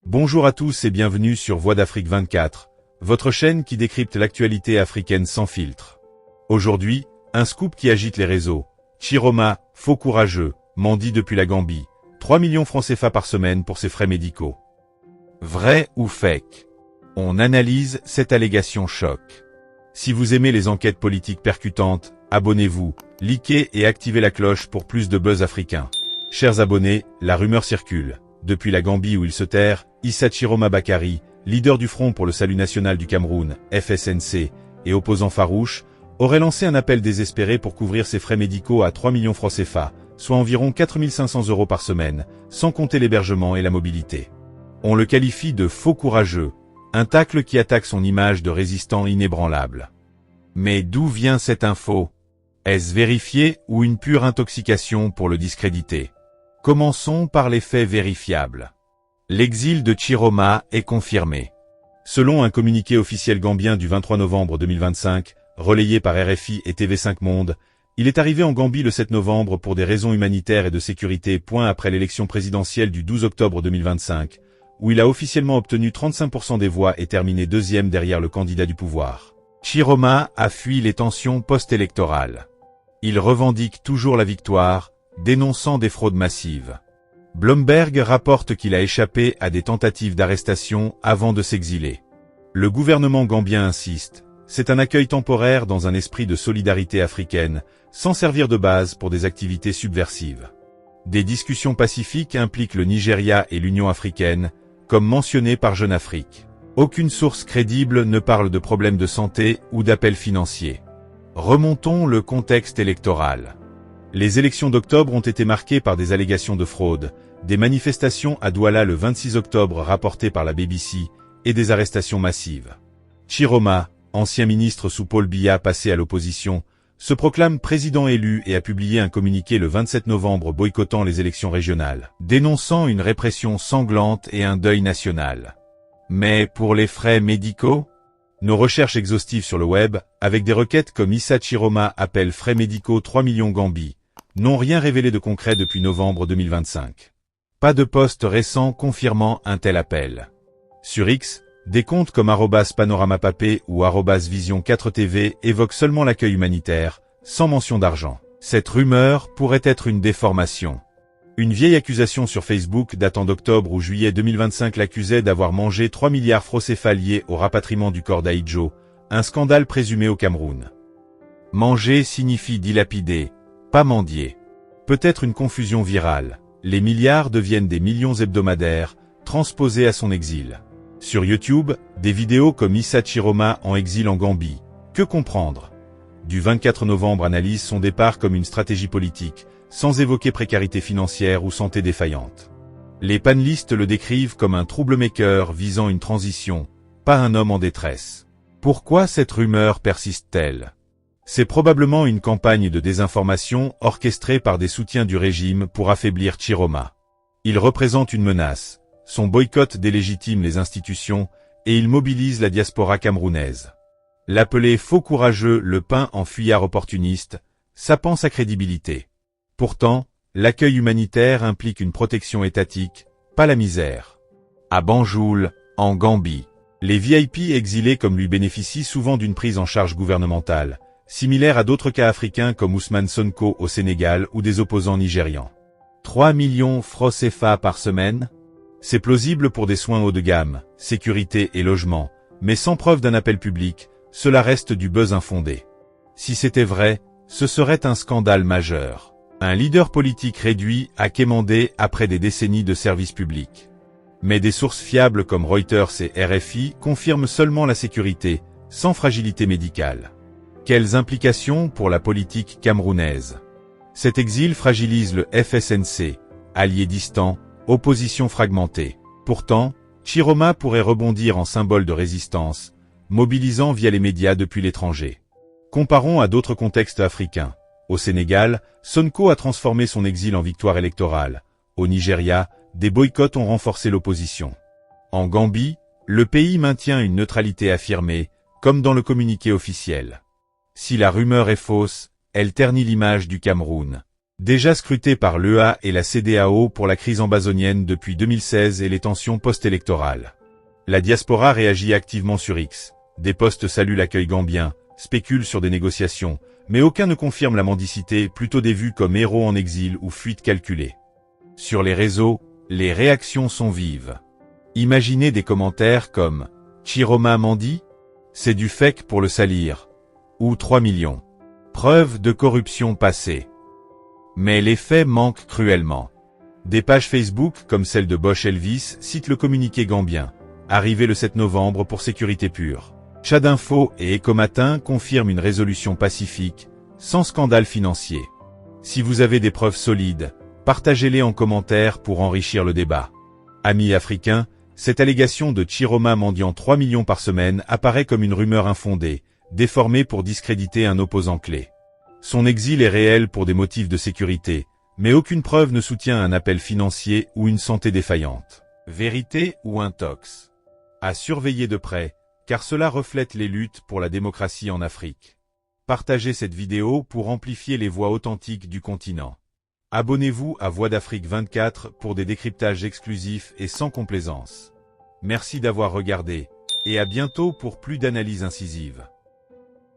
Bonjour à tous et bienvenue sur Voix d'Afrique 24, votre chaîne qui décrypte l'actualité africaine sans filtre. Aujourd'hui, un scoop qui agite les réseaux. Chiroma, faux courageux, mendie depuis la Gambie. 3 millions francs CFA par semaine pour ses frais médicaux. Vrai ou fake? On analyse cette allégation choc. Si vous aimez les enquêtes politiques percutantes, abonnez-vous, likez et activez la cloche pour plus de buzz africain. Chers abonnés, la rumeur circule. Depuis la Gambie où il se terre, Issa Chiroma Bakary, leader du Front pour le Salut National du Cameroun, FSNC, et opposant farouche, aurait lancé un appel désespéré pour couvrir ses frais médicaux à 3 millions francs CFA, soit environ 4 500 € par semaine, sans compter l'hébergement et la mobilité. On le qualifie de faux courageux, un tacle qui attaque son image de résistant inébranlable. Mais d'où vient cette info? Est-ce vérifié ou une pure intoxication pour le discréditer? Commençons par les faits vérifiables. L'exil de Chiroma est confirmé. Selon un communiqué officiel gambien du 23 novembre 2025, relayé par RFI et TV5 Monde, il est arrivé en Gambie le 7 novembre pour des raisons humanitaires et de sécurité, après l'élection présidentielle du 12 octobre 2025, où il a officiellement obtenu 35% des voix et terminé deuxième derrière le candidat du pouvoir. Chiroma a fui les tensions post-électorales. Il revendique toujours la victoire, dénonçant des fraudes massives. Bloomberg rapporte qu'il a échappé à des tentatives d'arrestation avant de s'exiler. Le gouvernement gambien insiste, c'est un accueil temporaire dans un esprit de solidarité africaine, sans servir de base pour des activités subversives. Des discussions pacifiques impliquent le Nigeria et l'Union africaine, comme mentionné par Jeune Afrique. Aucune source crédible ne parle de problèmes de santé ou d'appels financiers. Remontons le contexte électoral. Les élections d'octobre ont été marquées par des allégations de fraude, des manifestations à Douala le 26 octobre rapportées par la BBC, et des arrestations massives. Chiroma, ancien ministre sous Paul Biya passé à l'opposition, se proclame président élu et a publié un communiqué le 27 novembre boycottant les élections régionales, dénonçant une répression sanglante et un deuil national. Mais pour les frais médicaux? Nos recherches exhaustives sur le web, avec des requêtes comme Issa Chiroma appelle frais médicaux 3 millions Gambie, n'ont rien révélé de concret depuis novembre 2025. Pas de post récent confirmant un tel appel. Sur X, des comptes comme @panoramapapé ou @vision4tv évoquent seulement l'accueil humanitaire, sans mention d'argent. Cette rumeur pourrait être une déformation. Une vieille accusation sur Facebook datant d'octobre ou juillet 2025 l'accusait d'avoir mangé 3 milliards francs CFA liés au rapatriement du corps d'Aïdjo, un scandale présumé au Cameroun. Manger signifie dilapider, pas mendier. Peut-être une confusion virale. Les milliards deviennent des millions hebdomadaires, transposés à son exil. Sur YouTube, des vidéos comme Issa Chiroma en exil en Gambie. Que comprendre? Du 24 novembre analyse son départ comme une stratégie politique, sans évoquer précarité financière ou santé défaillante. Les panélistes le décrivent comme un troublemaker visant une transition, pas un homme en détresse. Pourquoi cette rumeur persiste-t-elle? C'est probablement une campagne de désinformation orchestrée par des soutiens du régime pour affaiblir Chiroma. Il représente une menace, son boycott délégitime les institutions et il mobilise la diaspora camerounaise. L'appeler faux courageux le peint en fuyard opportuniste, sapant sa crédibilité. Pourtant, l'accueil humanitaire implique une protection étatique, pas la misère. À Banjul, en Gambie, les VIP exilés comme lui bénéficient souvent d'une prise en charge gouvernementale, similaire à d'autres cas africains comme Ousmane Sonko au Sénégal ou des opposants nigérians. 3 millions francs CFA par semaine? C'est plausible pour des soins haut de gamme, sécurité et logement, mais sans preuve d'un appel public, cela reste du buzz infondé. Si c'était vrai, ce serait un scandale majeur. Un leader politique réduit à quémander après des décennies de service public. Mais des sources fiables comme Reuters et RFI confirment seulement la sécurité, sans fragilité médicale. Quelles implications pour la politique camerounaise? Cet exil fragilise le FSNC, allié distant, opposition fragmentée. Pourtant, Chiroma pourrait rebondir en symbole de résistance, mobilisant via les médias depuis l'étranger. Comparons à d'autres contextes africains. Au Sénégal, Sonko a transformé son exil en victoire électorale. Au Nigeria, des boycotts ont renforcé l'opposition. En Gambie, le pays maintient une neutralité affirmée, comme dans le communiqué officiel. Si la rumeur est fausse, elle ternit l'image du Cameroun. Déjà scruté par l'EA et la CEDEAO pour la crise ambazonienne depuis 2016 et les tensions post-électorales. La diaspora réagit activement sur X. Des posts saluent l'accueil gambien, spéculent sur des négociations, mais aucun ne confirme la mendicité, plutôt des vues comme héros en exil ou fuite calculée. Sur les réseaux, les réactions sont vives. Imaginez des commentaires comme « Chiroma mendie ? C'est du fake pour le salir » ou « 3 millions. Preuve de corruption passée ». Mais les faits manquent cruellement. Des pages Facebook comme celle de Bosch Elvis citent le communiqué gambien, arrivé le 7 novembre pour sécurité pure. Chadinfo et Ecomatin confirment une résolution pacifique, sans scandale financier. Si vous avez des preuves solides, partagez-les en commentaire pour enrichir le débat. Amis africains, cette allégation de Chiroma mendiant 3 millions par semaine apparaît comme une rumeur infondée, déformée pour discréditer un opposant clé. Son exil est réel pour des motifs de sécurité, mais aucune preuve ne soutient un appel financier ou une santé défaillante. Vérité ou intox? À surveiller de près, car cela reflète les luttes pour la démocratie en Afrique. Partagez cette vidéo pour amplifier les voix authentiques du continent. Abonnez-vous à Voix d'Afrique 24 pour des décryptages exclusifs et sans complaisance. Merci d'avoir regardé, et à bientôt pour plus d'analyses incisives.